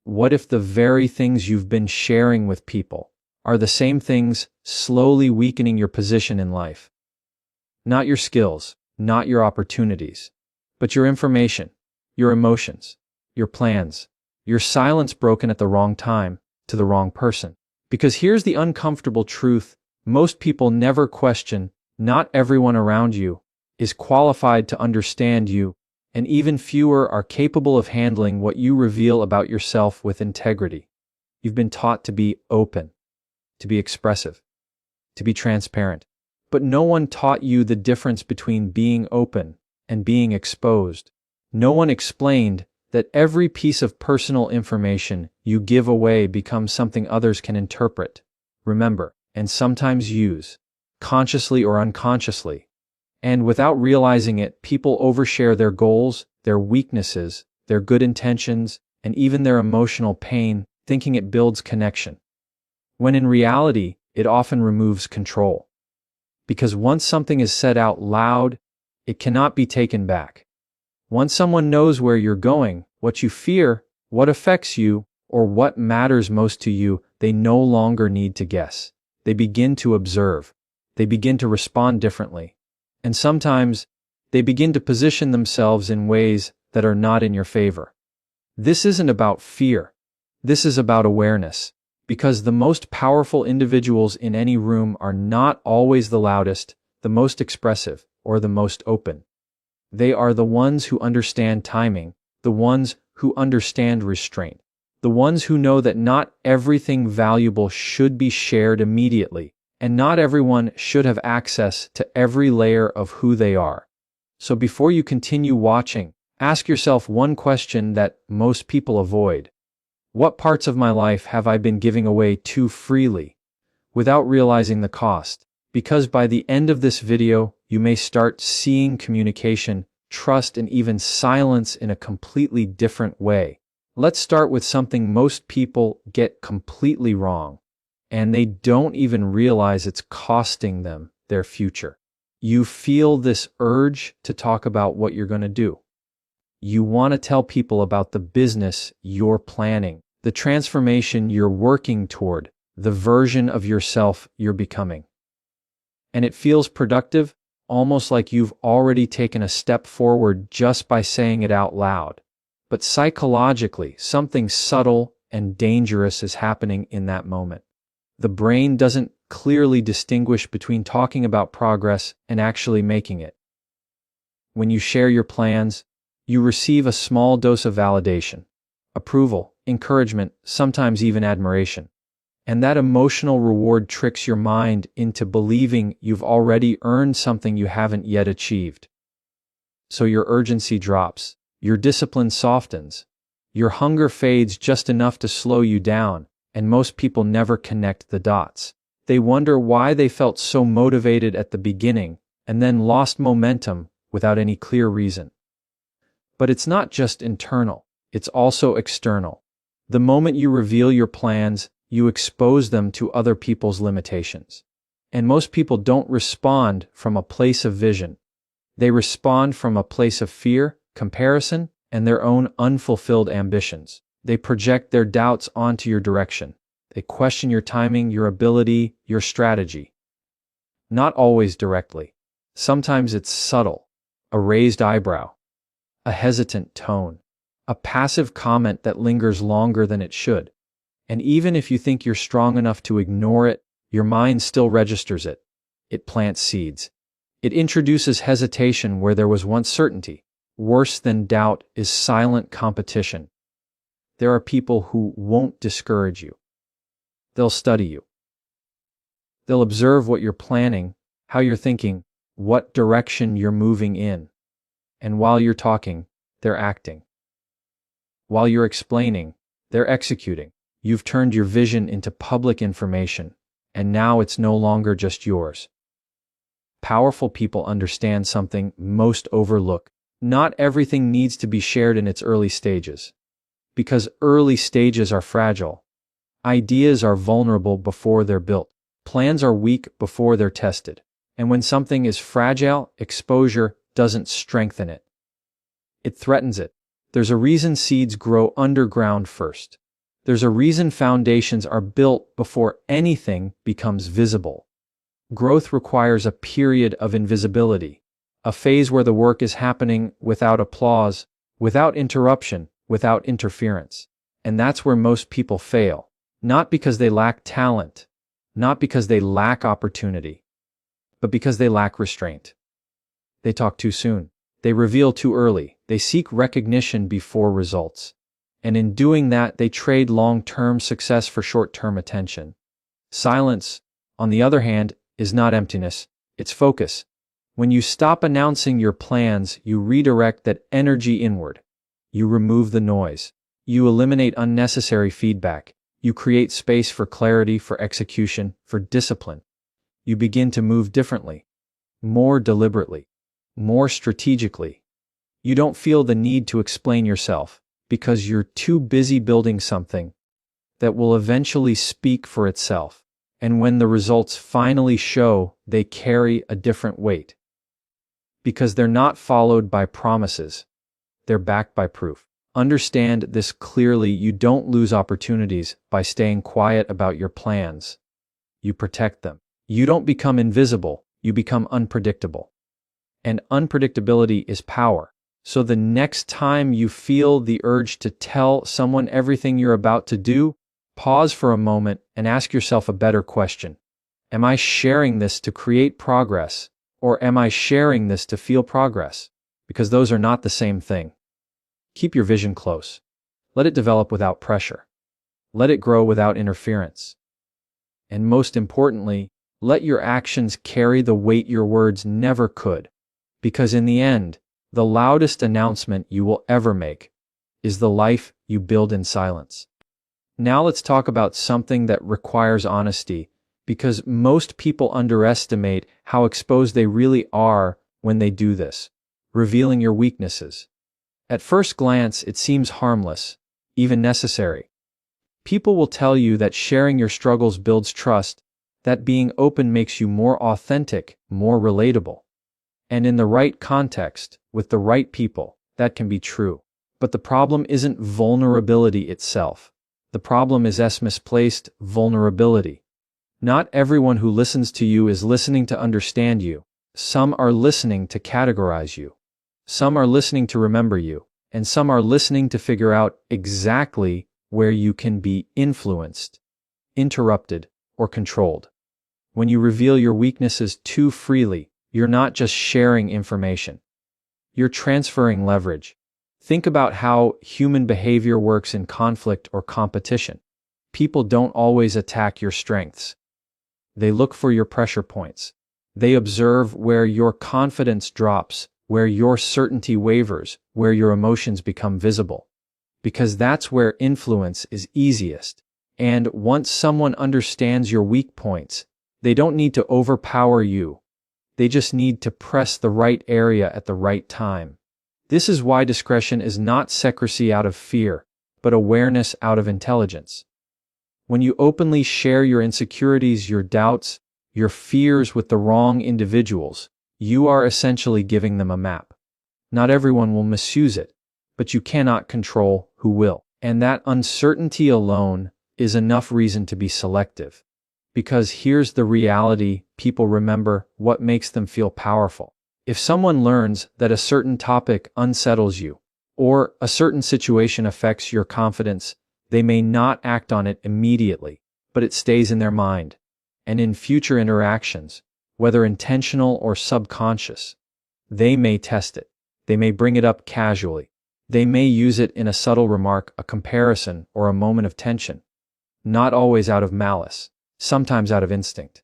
What if the very things you've been sharing with people are the same things slowly weakening your position in life? Not your skills, not your opportunities, but your information, your emotions, your plans, your silence broken at the wrong time to the wrong person. Because here's the uncomfortable truth: most people never question, not everyone around you is qualified to understand you, and even fewer are capable of handling what you reveal about yourself with integrity. You've been taught to be open, to be expressive, to be transparent, but no one taught you the difference between being open and being exposed. No one explained that every piece of personal information you give away becomes something others can interpret, remember, and sometimes use, consciously or unconsciously. And without realizing it, people overshare their goals, their weaknesses, their good intentions, and even their emotional pain, thinking it builds connection, when in reality, it often removes control. Because once something is said out loud, it cannot be taken back. Once someone knows where you're going, what you fear, what affects you, or what matters most to you, they no longer need to guess. They begin to observe. They begin to respond differently. And sometimes, they begin to position themselves in ways that are not in your favor. This isn't about fear. This is about awareness. Because the most powerful individuals in any room are not always the loudest, the most expressive, or the most open. They are the ones who understand timing, the ones who understand restraint, the ones who know that not everything valuable should be shared immediately, and not everyone should have access to every layer of who they are. So before you continue watching, ask yourself one question that most people avoid. What parts of my life have I been giving away too freely, without realizing the cost? Because by the end of this video, you may start seeing communication, trust, and even silence in a completely different way. Let's start with something most people get completely wrong, and they don't even realize it's costing them their future. You feel this urge to talk about what you're going to do. You want to tell people about the business you're planning, the transformation you're working toward, the version of yourself you're becoming. And it feels productive, almost like you've already taken a step forward just by saying it out loud. But psychologically, something subtle and dangerous is happening in that moment. The brain doesn't clearly distinguish between talking about progress and actually making it. When you share your plans, you receive a small dose of validation, approval, encouragement, sometimes even admiration. And that emotional reward tricks your mind into believing you've already earned something you haven't yet achieved. So your urgency drops, your discipline softens, your hunger fades just enough to slow you down, and most people never connect the dots. They wonder why they felt so motivated at the beginning and then lost momentum without any clear reason. But it's not just internal, it's also external. The moment you reveal your plans, you expose them to other people's limitations. And most people don't respond from a place of vision. They respond from a place of fear, comparison, and their own unfulfilled ambitions. They project their doubts onto your direction. They question your timing, your ability, your strategy. Not always directly. Sometimes it's subtle. A raised eyebrow, a hesitant tone, a passive comment that lingers longer than it should. And even if you think you're strong enough to ignore it, your mind still registers it. It plants seeds. It introduces hesitation where there was once certainty. Worse than doubt is silent competition. There are people who won't discourage you. They'll study you. They'll observe what you're planning, how you're thinking, what direction you're moving in. And while you're talking, they're acting. While you're explaining, they're executing. You've turned your vision into public information, and now it's no longer just yours. Powerful people understand something most overlook. Not everything needs to be shared in its early stages. Because early stages are fragile. Ideas are vulnerable before they're built. Plans are weak before they're tested. And when something is fragile, exposure doesn't strengthen it. It threatens it. There's a reason seeds grow underground first. There's a reason foundations are built before anything becomes visible. Growth requires a period of invisibility, a phase where the work is happening without applause, without interruption, without interference. And that's where most people fail. Not because they lack talent, not because they lack opportunity, but because they lack restraint. They talk too soon. They reveal too early. They seek recognition before results. And in doing that, they trade long-term success for short-term attention. Silence, on the other hand, is not emptiness, it's focus. When you stop announcing your plans, you redirect that energy inward. You remove the noise. You eliminate unnecessary feedback. You create space for clarity, for execution, for discipline. You begin to move differently, more deliberately, more strategically. You don't feel the need to explain yourself because you're too busy building something that will eventually speak for itself. And when the results finally show, they carry a different weight. Because they're not followed by promises. They're backed by proof. Understand this clearly. You don't lose opportunities by staying quiet about your plans. You protect them. You don't become invisible. You become unpredictable. And unpredictability is power. So the next time you feel the urge to tell someone everything you're about to do, pause for a moment and ask yourself a better question. Am I sharing this to create progress, or am I sharing this to feel progress? Because those are not the same thing. Keep your vision close. Let it develop without pressure. Let it grow without interference. And most importantly, let your actions carry the weight your words never could. Because in the end, the loudest announcement you will ever make is the life you build in silence. Now let's talk about something that requires honesty, because most people underestimate how exposed they really are when they do this. Revealing your weaknesses. At first glance, it seems harmless, even necessary. People will tell you that sharing your struggles builds trust, that being open makes you more authentic, more relatable. And in the right context, with the right people, that can be true. But the problem isn't vulnerability itself. The problem is misplaced vulnerability. Not everyone who listens to you is listening to understand you. Some are listening to categorize you. Some are listening to remember you. And some are listening to figure out exactly where you can be influenced, interrupted, or controlled. When you reveal your weaknesses too freely, you're not just sharing information. You're transferring leverage. Think about how human behavior works in conflict or competition. People don't always attack your strengths. They look for your pressure points. They observe where your confidence drops, where your certainty wavers, where your emotions become visible. Because that's where influence is easiest. And once someone understands your weak points, they don't need to overpower you. They just need to press the right area at the right time. This is why discretion is not secrecy out of fear, but awareness out of intelligence. When you openly share your insecurities, your doubts, your fears with the wrong individuals, you are essentially giving them a map. Not everyone will misuse it, but you cannot control who will. And that uncertainty alone is enough reason to be selective. Because here's the reality: people remember what makes them feel powerful. If someone learns that a certain topic unsettles you, or a certain situation affects your confidence, they may not act on it immediately, but it stays in their mind. And in future interactions, whether intentional or subconscious, they may test it. They may bring it up casually. They may use it in a subtle remark, a comparison, or a moment of tension. Not always out of malice. Sometimes out of instinct.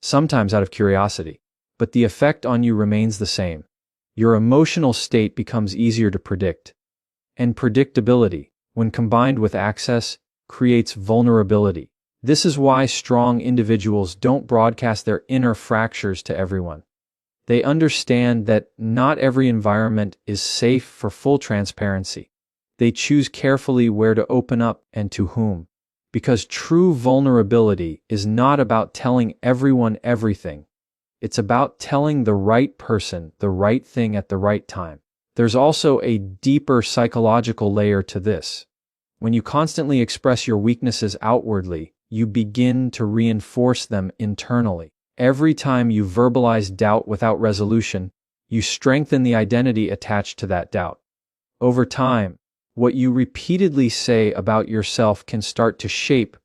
Sometimes out of curiosity. But the effect on you remains the same. Your emotional state becomes easier to predict. And predictability, when combined with access, creates vulnerability. This is why strong individuals don't broadcast their inner fractures to everyone. They understand that not every environment is safe for full transparency. They choose carefully where to open up and to whom. Because true vulnerability is not about telling everyone everything. It's about telling the right person the right thing at the right time. There's also a deeper psychological layer to this. When you constantly express your weaknesses outwardly, you begin to reinforce them internally. Every time you verbalize doubt without resolution, you strengthen the identity attached to that doubt. Over time, what you repeatedly say about yourself can start to shape